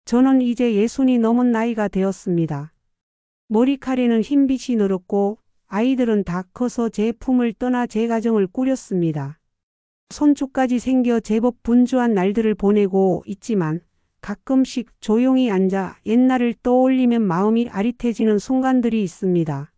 저는 이제 60이 넘은 나이가 되었습니다. 머리카락에는 흰빛이 늘었고 아이들은 다 커서 제 품을 떠나 제 가정을 꾸렸습니다. 손주까지 생겨 제법 분주한 날들을 보내고 있지만 가끔씩 조용히 앉아 옛날을 떠올리면 마음이 아릿해지는 순간들이 있습니다.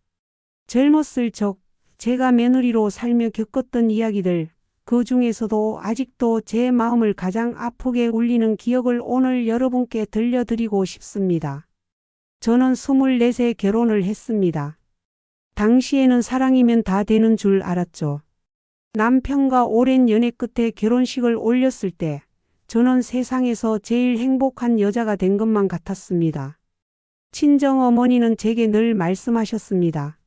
젊었을 적 제가 며느리로 살며 겪었던 이야기들, 그 중에서도 아직도 제 마음을 가장 아프게 울리는 기억을 오늘 여러분께 들려드리고 싶습니다. 저는 24세 결혼을 했습니다. 당시에는 사랑이면 다 되는 줄 알았죠. 남편과 오랜 연애 끝에 결혼식을 올렸을 때 저는 세상에서 제일 행복한 여자가 된 것만 같았습니다. 친정어머니는 제게 늘 말씀하셨습니다.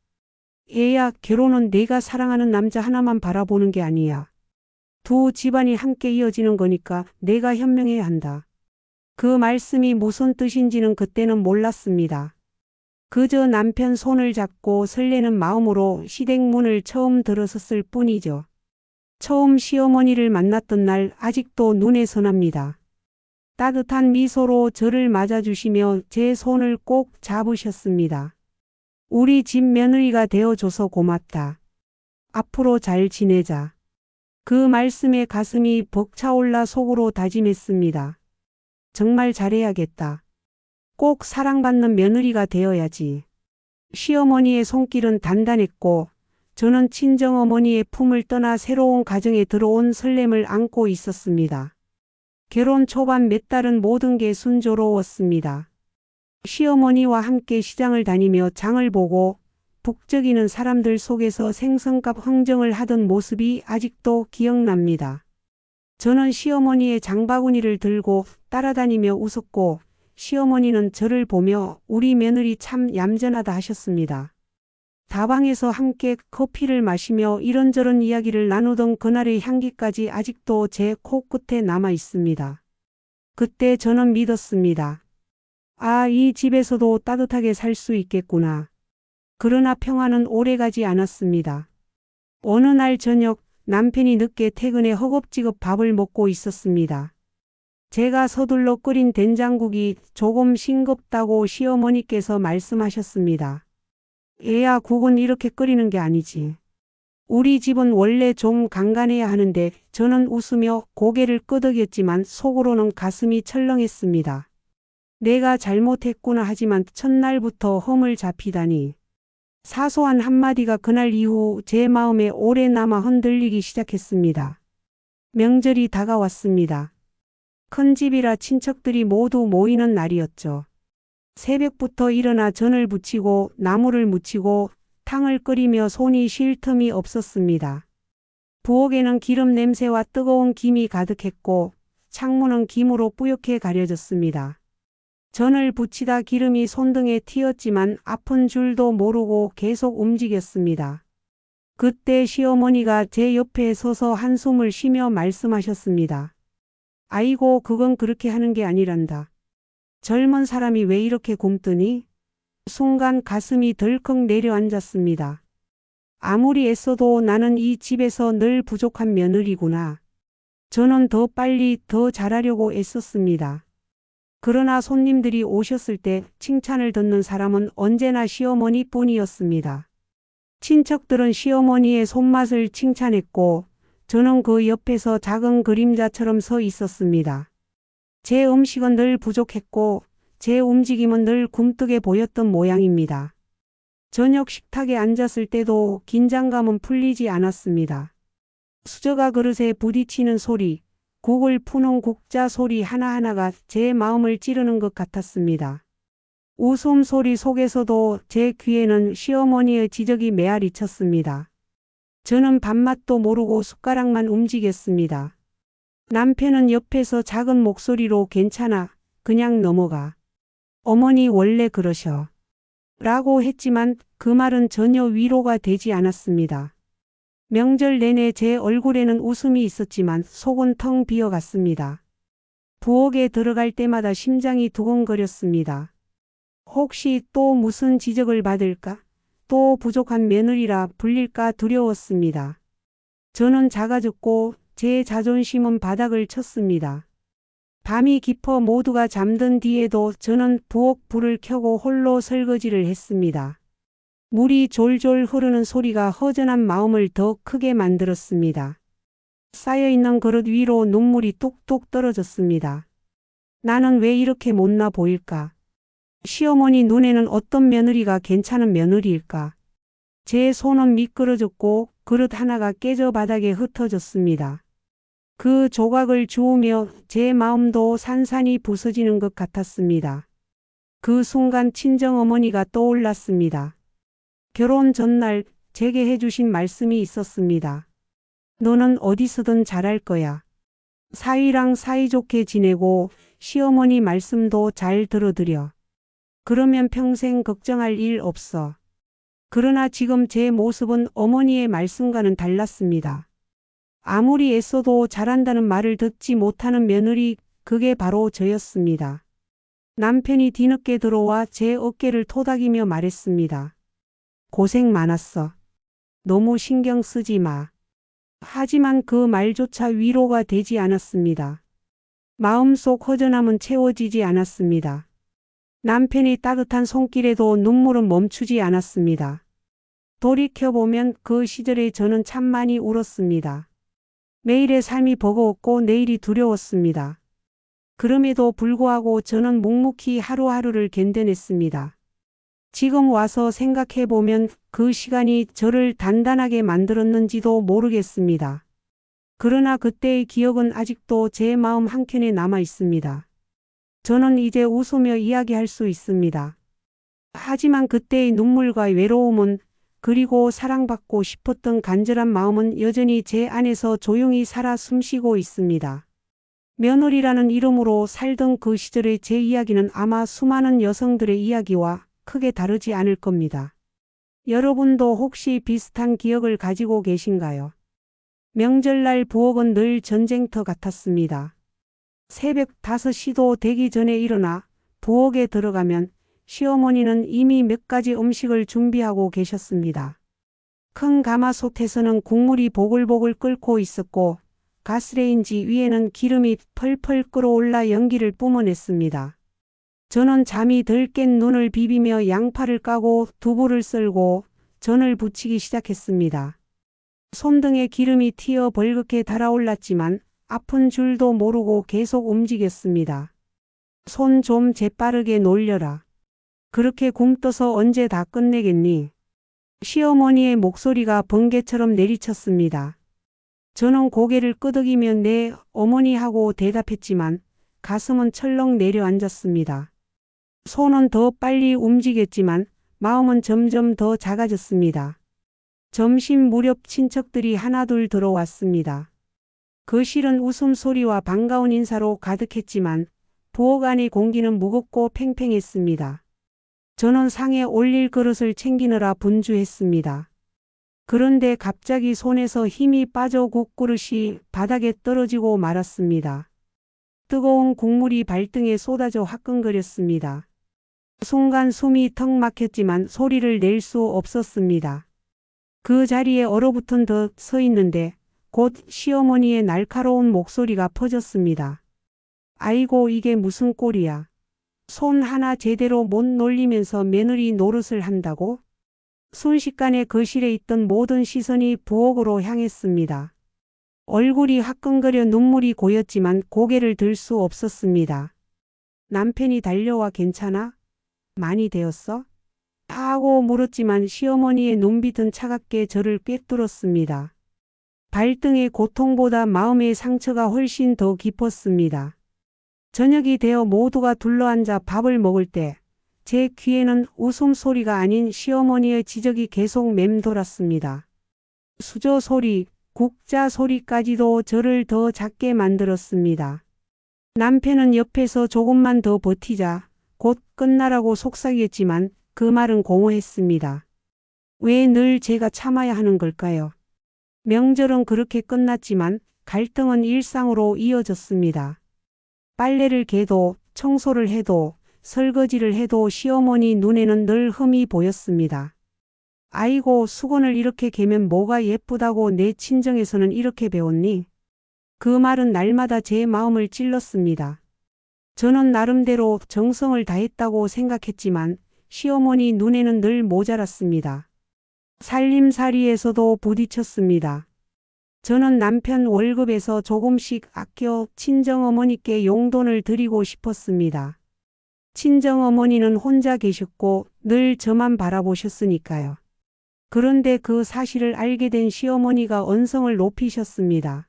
애야, 결혼은 내가 사랑하는 남자 하나만 바라보는 게 아니야. 두 집안이 함께 이어지는 거니까 내가 현명해야 한다. 그 말씀이 무슨 뜻인지는 그때는 몰랐습니다. 그저 남편 손을 잡고 설레는 마음으로 시댁문을 처음 들어섰을 뿐이죠. 처음 시어머니를 만났던 날 아직도 눈에 선합니다. 따뜻한 미소로 저를 맞아주시며 제 손을 꼭 잡으셨습니다. 우리 집 며느리가 되어줘서 고맙다. 앞으로 잘 지내자. 그 말씀에 가슴이 벅차올라 속으로 다짐했습니다. 정말 잘해야겠다. 꼭 사랑받는 며느리가 되어야지. 시어머니의 손길은 단단했고 저는 친정어머니의 품을 떠나 새로운 가정에 들어온 설렘을 안고 있었습니다. 결혼 초반 몇 달은 모든 게 순조로웠습니다. 시어머니와 함께 시장을 다니며 장을 보고 북적이는 사람들 속에서 생선값 흥정을 하던 모습이 아직도 기억납니다. 저는 시어머니의 장바구니를 들고 따라다니며 웃었고 시어머니는 저를 보며 우리 며느리 참 얌전하다 하셨습니다. 다방에서 함께 커피를 마시며 이런저런 이야기를 나누던 그날의 향기까지 아직도 제 코끝에 남아 있습니다. 그때 저는 믿었습니다. 아, 이 집에서도 따뜻하게 살 수 있겠구나. 그러나 평화는 오래가지 않았습니다. 어느 날 저녁 남편이 늦게 퇴근해 허겁지겁 밥을 먹고 있었습니다. 제가 서둘러 끓인 된장국이 조금 싱겁다고 시어머니께서 말씀하셨습니다. 애야, 국은 이렇게 끓이는 게 아니지. 우리 집은 원래 좀 간간해야 하는데 저는 웃으며 고개를 끄덕였지만 속으로는 가슴이 철렁했습니다. 내가 잘못했구나 하지만 첫날부터 험을 잡히다니. 사소한 한마디가 그날 이후 제 마음에 오래 남아 흔들리기 시작했습니다. 명절이 다가왔습니다. 큰 집이라 친척들이 모두 모이는 날이었죠. 새벽부터 일어나 전을 부치고 나물을 무치고 탕을 끓이며 손이 쉴 틈이 없었습니다. 부엌에는 기름 냄새와 뜨거운 김이 가득했고 창문은 김으로 뿌옇게 가려졌습니다. 전을 부치다 기름이 손등에 튀었지만 아픈 줄도 모르고 계속 움직였습니다. 그때 시어머니가 제 옆에 서서 한숨을 쉬며 말씀하셨습니다. 아이고, 그건 그렇게 하는 게 아니란다. 젊은 사람이 왜 이렇게 굶더니? 순간 가슴이 덜컥 내려앉았습니다. 아무리 애써도 나는 이 집에서 늘 부족한 며느리구나. 저는 더 빨리 더 잘하려고 애썼습니다. 그러나 손님들이 오셨을 때 칭찬을 듣는 사람은 언제나 시어머니뿐이었습니다. 친척들은 시어머니의 손맛을 칭찬했고 저는 그 옆에서 작은 그림자처럼 서 있었습니다. 제 음식은 늘 부족했고 제 움직임은 늘 굼뜨게 보였던 모양입니다. 저녁 식탁에 앉았을 때도 긴장감은 풀리지 않았습니다. 수저가 그릇에 부딪히는 소리, 국을 푸는 국자 소리 하나하나가 제 마음을 찌르는 것 같았습니다. 웃음소리 속에서도 제 귀에는 시어머니의 지적이 메아리 쳤습니다. 저는 밥맛도 모르고 숟가락만 움직였습니다. 남편은 옆에서 작은 목소리로 괜찮아, 그냥 넘어가. 어머니 원래 그러셔. 라고 했지만 그 말은 전혀 위로가 되지 않았습니다. 명절 내내 제 얼굴에는 웃음이 있었지만 속은 텅 비어갔습니다. 부엌에 들어갈 때마다 심장이 두근거렸습니다. 혹시 또 무슨 지적을 받을까? 또 부족한 며느리라 불릴까 두려웠습니다. 저는 작아졌고 제 자존심은 바닥을 쳤습니다. 밤이 깊어 모두가 잠든 뒤에도 저는 부엌 불을 켜고 홀로 설거지를 했습니다. 물이 졸졸 흐르는 소리가 허전한 마음을 더 크게 만들었습니다. 쌓여있는 그릇 위로 눈물이 뚝뚝 떨어졌습니다. 나는 왜 이렇게 못나 보일까? 시어머니 눈에는 어떤 며느리가 괜찮은 며느리일까? 제 손은 미끄러졌고 그릇 하나가 깨져 바닥에 흩어졌습니다. 그 조각을 주우며 제 마음도 산산이 부서지는 것 같았습니다. 그 순간 친정어머니가 떠올랐습니다. 결혼 전날 제게 해주신 말씀이 있었습니다. 너는 어디서든 잘할 거야. 사위랑 사이좋게 지내고 시어머니 말씀도 잘 들어드려. 그러면 평생 걱정할 일 없어. 그러나 지금 제 모습은 어머니의 말씀과는 달랐습니다. 아무리 애써도 잘한다는 말을 듣지 못하는 며느리, 그게 바로 저였습니다. 남편이 뒤늦게 들어와 제 어깨를 토닥이며 말했습니다. 고생 많았어. 너무 신경 쓰지 마. 하지만 그 말조차 위로가 되지 않았습니다. 마음속 허전함은 채워지지 않았습니다. 남편이 따뜻한 손길에도 눈물은 멈추지 않았습니다. 돌이켜보면 그 시절에 저는 참 많이 울었습니다. 매일의 삶이 버거웠고 내일이 두려웠습니다. 그럼에도 불구하고 저는 묵묵히 하루하루를 견뎌냈습니다. 지금 와서 생각해보면 그 시간이 저를 단단하게 만들었는지도 모르겠습니다. 그러나 그때의 기억은 아직도 제 마음 한켠에 남아 있습니다. 저는 이제 웃으며 이야기할 수 있습니다. 하지만 그때의 눈물과 외로움은, 그리고 사랑받고 싶었던 간절한 마음은 여전히 제 안에서 조용히 살아 숨쉬고 있습니다. 며느리라는 이름으로 살던 그 시절의 제 이야기는 아마 수많은 여성들의 이야기와 크게 다르지 않을 겁니다. 여러분도 혹시 비슷한 기억을 가지고 계신가요? 명절날 부엌은 늘 전쟁터 같았습니다. 새벽 5시도 되기 전에 일어나 부엌에 들어가면 시어머니는 이미 몇 가지 음식을 준비하고 계셨습니다. 큰 가마솥에서는 국물이 보글보글 끓고 있었고 가스레인지 위에는 기름이 펄펄 끓어올라 연기를 뿜어냈습니다. 저는 잠이 덜 깬 눈을 비비며 양파를 까고 두부를 썰고 전을 부치기 시작했습니다. 손등에 기름이 튀어 벌겋게 달아올랐지만 아픈 줄도 모르고 계속 움직였습니다. 손 좀 재빠르게 놀려라. 그렇게 굼떠서 언제 다 끝내겠니? 시어머니의 목소리가 번개처럼 내리쳤습니다. 저는 고개를 끄덕이며 네, 어머니 하고 대답했지만 가슴은 철렁 내려앉았습니다. 손은 더 빨리 움직였지만 마음은 점점 더 작아졌습니다. 점심 무렵 친척들이 하나둘 들어왔습니다. 거실은 웃음소리와 반가운 인사로 가득했지만 부엌 안의 공기는 무겁고 팽팽했습니다. 저는 상에 올릴 그릇을 챙기느라 분주했습니다. 그런데 갑자기 손에서 힘이 빠져 국그릇이 바닥에 떨어지고 말았습니다. 뜨거운 국물이 발등에 쏟아져 화끈거렸습니다. 순간 숨이 턱 막혔지만 소리를 낼 수 없었습니다. 그 자리에 얼어붙은 듯 서 있는데 곧 시어머니의 날카로운 목소리가 퍼졌습니다. 아이고 이게 무슨 꼴이야. 손 하나 제대로 못 놀리면서 며느리 노릇을 한다고? 순식간에 거실에 있던 모든 시선이 부엌으로 향했습니다. 얼굴이 화끈거려 눈물이 고였지만 고개를 들 수 없었습니다. 남편이 달려와 괜찮아? 많이 되었어? 하고 물었지만 시어머니의 눈빛은 차갑게 저를 꿰뚫었습니다. 발등의 고통보다 마음의 상처가 훨씬 더 깊었습니다. 저녁이 되어 모두가 둘러앉아 밥을 먹을 때 제 귀에는 웃음소리가 아닌 시어머니의 지적이 계속 맴돌았습니다. 수저 소리, 국자 소리까지도 저를 더 작게 만들었습니다. 남편은 옆에서 조금만 더 버티자 곧 끝나라고 속삭였지만 그 말은 공허했습니다. 왜 늘 제가 참아야 하는 걸까요? 명절은 그렇게 끝났지만 갈등은 일상으로 이어졌습니다. 빨래를 개도 청소를 해도 설거지를 해도 시어머니 눈에는 늘 흠이 보였습니다. 아이고 수건을 이렇게 개면 뭐가 예쁘다고 내 친정에서는 이렇게 배웠니? 그 말은 날마다 제 마음을 찔렀습니다. 저는 나름대로 정성을 다했다고 생각했지만 시어머니 눈에는 늘 모자랐습니다. 살림살이에서도 부딪혔습니다. 저는 남편 월급에서 조금씩 아껴 친정어머니께 용돈을 드리고 싶었습니다. 친정어머니는 혼자 계셨고 늘 저만 바라보셨으니까요. 그런데 그 사실을 알게 된 시어머니가 언성을 높이셨습니다.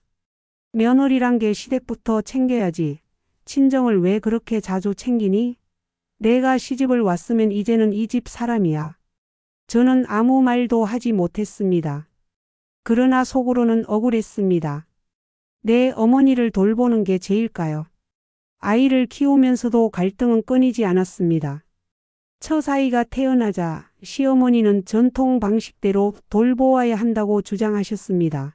며느리란 게 시댁부터 챙겨야지. 친정을 왜 그렇게 자주 챙기니? 내가 시집을 왔으면 이제는 이 집 사람이야. 저는 아무 말도 하지 못했습니다. 그러나 속으로는 억울했습니다. 내 어머니를 돌보는 게 죄일까요? 아이를 키우면서도 갈등은 끊이지 않았습니다. 처사이가 태어나자 시어머니는 전통 방식대로 돌보아야 한다고 주장하셨습니다.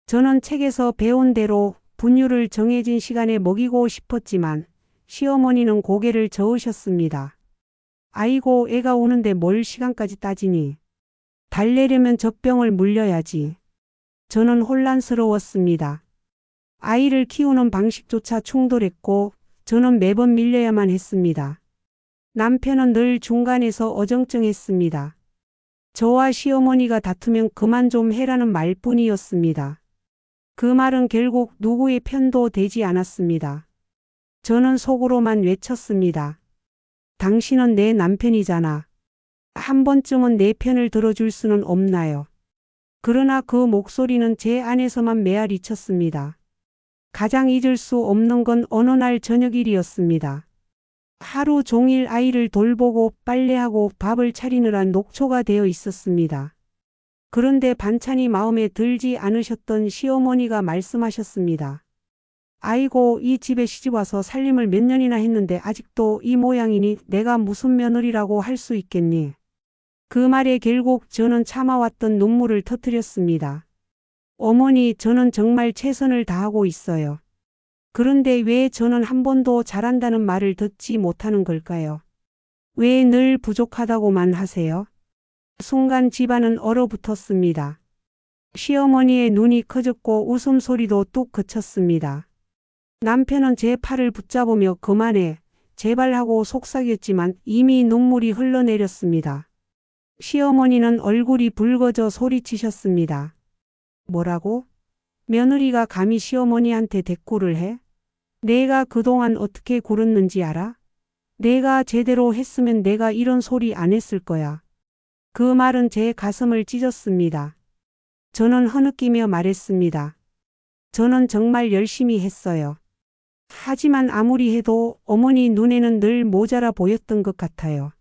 저는 책에서 배운 대로 분유를 정해진 시간에 먹이고 싶었지만 시어머니는 고개를 저으셨습니다. 아이고, 애가 우는데 뭘 시간까지 따지니? 달래려면 젖병을 물려야지. 저는 혼란스러웠습니다. 아이를 키우는 방식조차 충돌했고 저는 매번 밀려야만 했습니다. 남편은 늘 중간에서 어정쩡했습니다. 저와 시어머니가 다투면 그만 좀 해라는 말뿐이었습니다. 그 말은 결국 누구의 편도 되지 않았습니다. 저는 속으로만 외쳤습니다. 당신은 내 남편이잖아. 한 번쯤은 내 편을 들어줄 수는 없나요? 그러나 그 목소리는 제 안에서만 메아리쳤습니다. 가장 잊을 수 없는 건 어느 날 저녁일이었습니다. 하루 종일 아이를 돌보고 빨래하고 밥을 차리느라 녹초가 되어 있었습니다. 그런데 반찬이 마음에 들지 않으셨던 시어머니가 말씀하셨습니다. 아이고, 이 집에 시집와서 살림을 몇 년이나 했는데 아직도 이 모양이니 내가 무슨 며느리라고 할 수 있겠니? 그 말에 결국 저는 참아왔던 눈물을 터뜨렸습니다. 어머니, 저는 정말 최선을 다하고 있어요. 그런데 왜 저는 한 번도 잘한다는 말을 듣지 못하는 걸까요? 왜 늘 부족하다고만 하세요? 순간 집안은 얼어붙었습니다. 시어머니의 눈이 커졌고 웃음소리도 뚝 그쳤습니다. 남편은 제 팔을 붙잡으며 그만해, 제발 하고 속삭였지만 이미 눈물이 흘러내렸습니다. 시어머니는 얼굴이 붉어져 소리치셨습니다. 뭐라고? 며느리가 감히 시어머니한테 대꾸를 해? 내가 그동안 어떻게 굴었는지 알아? 내가 제대로 했으면 내가 이런 소리 안 했을 거야. 그 말은 제 가슴을 찢었습니다. 저는 흐느끼며 말했습니다. 저는 정말 열심히 했어요. 하지만 아무리 해도 어머니 눈에는 늘 모자라 보였던 것 같아요.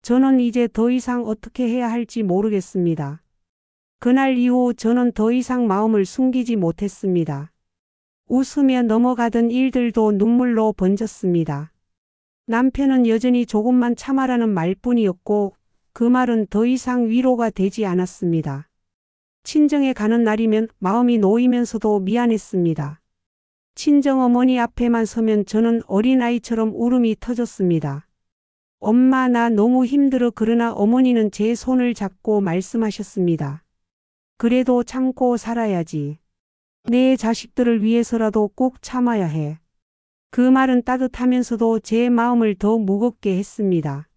저는 이제 더 이상 어떻게 해야 할지 모르겠습니다. 그날 이후 저는 더 이상 마음을 숨기지 못했습니다. 웃으며 넘어가던 일들도 눈물로 번졌습니다. 남편은 여전히 조금만 참아라는 말뿐이었고 그 말은 더 이상 위로가 되지 않았습니다. 친정에 가는 날이면 마음이 놓이면서도 미안했습니다. 친정어머니 앞에만 서면 저는 어린아이처럼 울음이 터졌습니다. 엄마, 나 너무 힘들어. 그러나 어머니는 제 손을 잡고 말씀하셨습니다. 그래도 참고 살아야지. 내 자식들을 위해서라도 꼭 참아야 해. 그 말은 따뜻하면서도 제 마음을 더 무겁게 했습니다.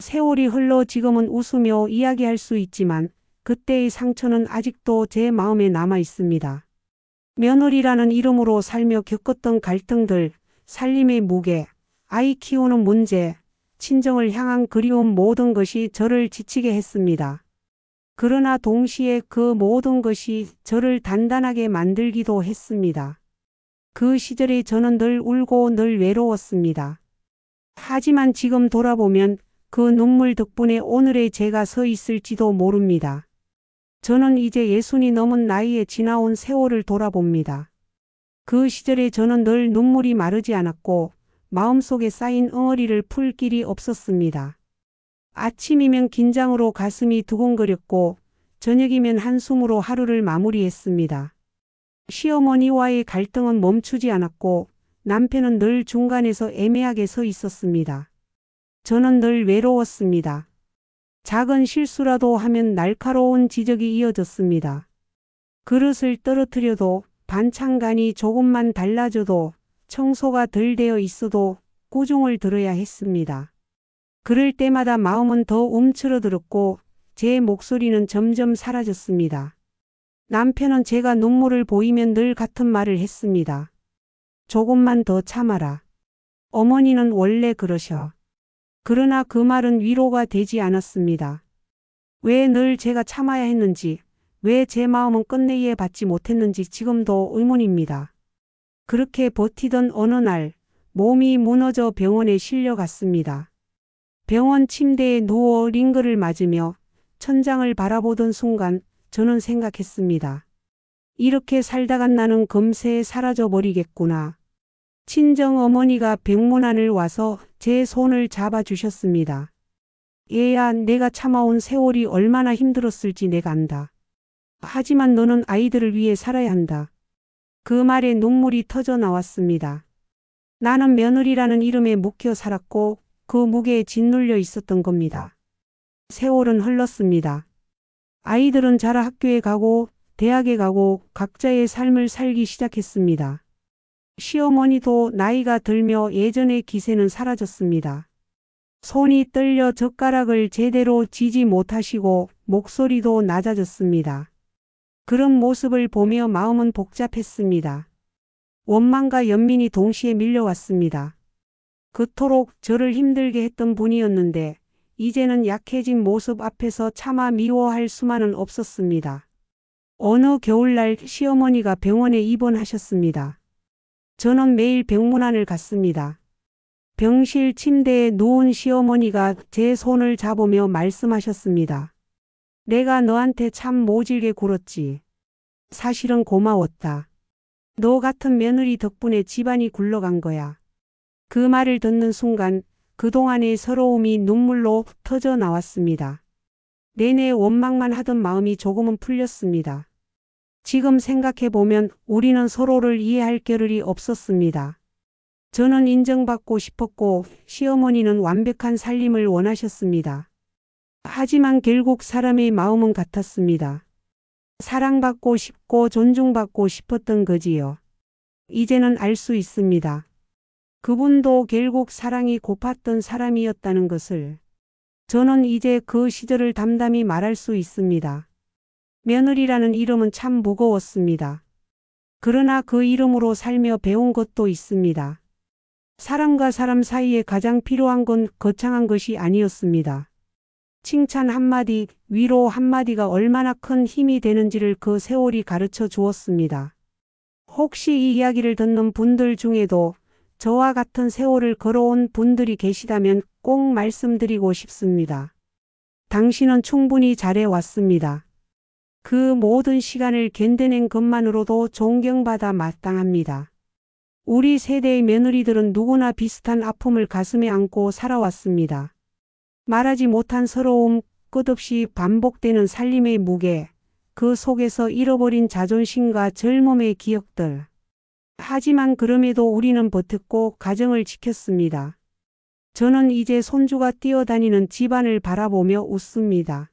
세월이 흘러 지금은 웃으며 이야기할 수 있지만 그때의 상처는 아직도 제 마음에 남아 있습니다. 며느리라는 이름으로 살며 겪었던 갈등들, 살림의 무게, 아이 키우는 문제, 친정을 향한 그리움, 모든 것이 저를 지치게 했습니다. 그러나 동시에 그 모든 것이 저를 단단하게 만들기도 했습니다. 그 시절에 저는 늘 울고 늘 외로웠습니다. 하지만 지금 돌아보면 그 눈물 덕분에 오늘의 제가 서 있을지도 모릅니다. 저는 이제 60이 넘은 나이에 지나온 세월을 돌아봅니다. 그 시절에 저는 늘 눈물이 마르지 않았고 마음속에 쌓인 응어리를 풀 길이 없었습니다. 아침이면 긴장으로 가슴이 두근거렸고 저녁이면 한숨으로 하루를 마무리했습니다. 시어머니와의 갈등은 멈추지 않았고 남편은 늘 중간에서 애매하게 서 있었습니다. 저는 늘 외로웠습니다. 작은 실수라도 하면 날카로운 지적이 이어졌습니다. 그릇을 떨어뜨려도 반찬간이 조금만 달라져도 청소가 덜 되어 있어도 꾸중을 들어야 했습니다. 그럴 때마다 마음은 더 움츠러들었고 제 목소리는 점점 사라졌습니다. 남편은 제가 눈물을 보이면 늘 같은 말을 했습니다. 조금만 더 참아라. 어머니는 원래 그러셔. 그러나 그 말은 위로가 되지 않았습니다. 왜 늘 제가 참아야 했는지, 왜 제 마음은 끝내 이해받지 못했는지 지금도 의문입니다. 그렇게 버티던 어느 날 몸이 무너져 병원에 실려갔습니다. 병원 침대에 누워 링거를 맞으며 천장을 바라보던 순간 저는 생각했습니다. 이렇게 살다간 나는 금세 사라져버리겠구나. 친정 어머니가 병문안을 와서 제 손을 잡아주셨습니다. 얘야, 내가 참아온 세월이 얼마나 힘들었을지 내가 안다. 하지만 너는 아이들을 위해 살아야 한다. 그 말에 눈물이 터져 나왔습니다. 나는 며느리라는 이름에 묶여 살았고 그 무게에 짓눌려 있었던 겁니다. 세월은 흘렀습니다. 아이들은 자라 학교에 가고 대학에 가고 각자의 삶을 살기 시작했습니다. 시어머니도 나이가 들며 예전의 기세는 사라졌습니다. 손이 떨려 젓가락을 제대로 쥐지 못하시고 목소리도 낮아졌습니다. 그런 모습을 보며 마음은 복잡했습니다. 원망과 연민이 동시에 밀려왔습니다. 그토록 저를 힘들게 했던 분이었는데 이제는 약해진 모습 앞에서 차마 미워할 수만은 없었습니다. 어느 겨울날 시어머니가 병원에 입원하셨습니다. 저는 매일 병문안을 갔습니다. 병실 침대에 누운 시어머니가 제 손을 잡으며 말씀하셨습니다. 내가 너한테 참 모질게 굴었지. 사실은 고마웠다. 너 같은 며느리 덕분에 집안이 굴러간 거야. 그 말을 듣는 순간 그동안의 서러움이 눈물로 터져 나왔습니다. 내내 원망만 하던 마음이 조금은 풀렸습니다. 지금 생각해보면 우리는 서로를 이해할 겨를이 없었습니다. 저는 인정받고 싶었고 시어머니는 완벽한 살림을 원하셨습니다. 하지만 결국 사람의 마음은 같았습니다. 사랑받고 싶고 존중받고 싶었던 거지요. 이제는 알 수 있습니다. 그분도 결국 사랑이 고팠던 사람이었다는 것을. 저는 이제 그 시절을 담담히 말할 수 있습니다. 며느리라는 이름은 참 무거웠습니다. 그러나 그 이름으로 살며 배운 것도 있습니다. 사람과 사람 사이에 가장 필요한 건 거창한 것이 아니었습니다. 칭찬 한마디, 위로 한마디가 얼마나 큰 힘이 되는지를 그 세월이 가르쳐 주었습니다. 혹시 이 이야기를 듣는 분들 중에도 저와 같은 세월을 걸어온 분들이 계시다면 꼭 말씀드리고 싶습니다. 당신은 충분히 잘해왔습니다. 그 모든 시간을 견뎌낸 것만으로도 존경받아 마땅합니다. 우리 세대의 며느리들은 누구나 비슷한 아픔을 가슴에 안고 살아왔습니다. 말하지 못한 서러움, 끝없이 반복되는 살림의 무게, 그 속에서 잃어버린 자존심과 젊음의 기억들. 하지만 그럼에도 우리는 버텼고 가정을 지켰습니다. 저는 이제 손주가 뛰어다니는 집안을 바라보며 웃습니다.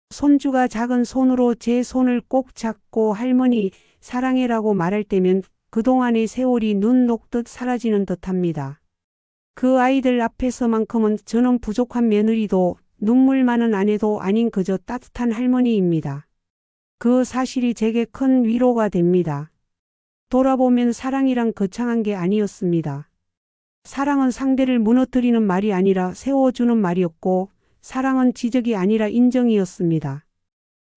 손주가 작은 손으로 제 손을 꼭 잡고 할머니 사랑해라고 말할 때면 그동안의 세월이 눈 녹듯 사라지는 듯합니다. 그 아이들 앞에서만큼은 저는 부족한 며느리도 눈물 많은 아내도 아닌 그저 따뜻한 할머니입니다. 그 사실이 제게 큰 위로가 됩니다. 돌아보면 사랑이란 거창한 게 아니었습니다. 사랑은 상대를 무너뜨리는 말이 아니라 세워주는 말이었고 사랑은 지적이 아니라 인정이었습니다.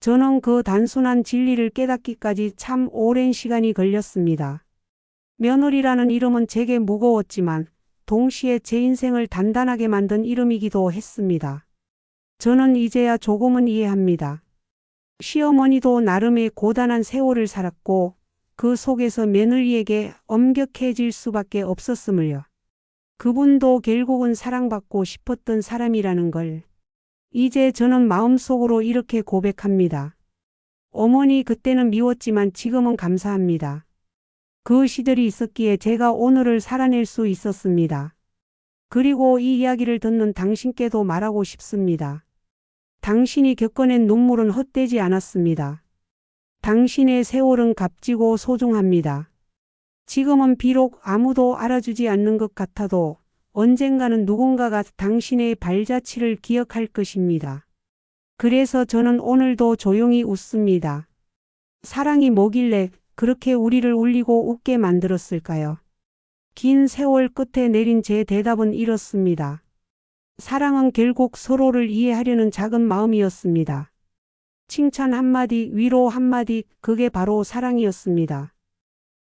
저는 그 단순한 진리를 깨닫기까지 참 오랜 시간이 걸렸습니다. 며느리라는 이름은 제게 무거웠지만 동시에 제 인생을 단단하게 만든 이름이기도 했습니다. 저는 이제야 조금은 이해합니다. 시어머니도 나름의 고단한 세월을 살았고 그 속에서 며느리에게 엄격해질 수밖에 없었음을요. 그분도 결국은 사랑받고 싶었던 사람이라는 걸. 이제 저는 마음속으로 이렇게 고백합니다. 어머니 그때는 미웠지만 지금은 감사합니다. 그 시절이 있었기에 제가 오늘을 살아낼 수 있었습니다. 그리고 이 이야기를 듣는 당신께도 말하고 싶습니다. 당신이 겪어낸 눈물은 헛되지 않았습니다. 당신의 세월은 값지고 소중합니다. 지금은 비록 아무도 알아주지 않는 것 같아도 언젠가는 누군가가 당신의 발자취를 기억할 것입니다. 그래서 저는 오늘도 조용히 웃습니다. 사랑이 뭐길래 그렇게 우리를 울리고 웃게 만들었을까요? 긴 세월 끝에 내린 제 대답은 이렇습니다. 사랑은 결국 서로를 이해하려는 작은 마음이었습니다. 칭찬 한마디, 위로 한마디, 그게 바로 사랑이었습니다.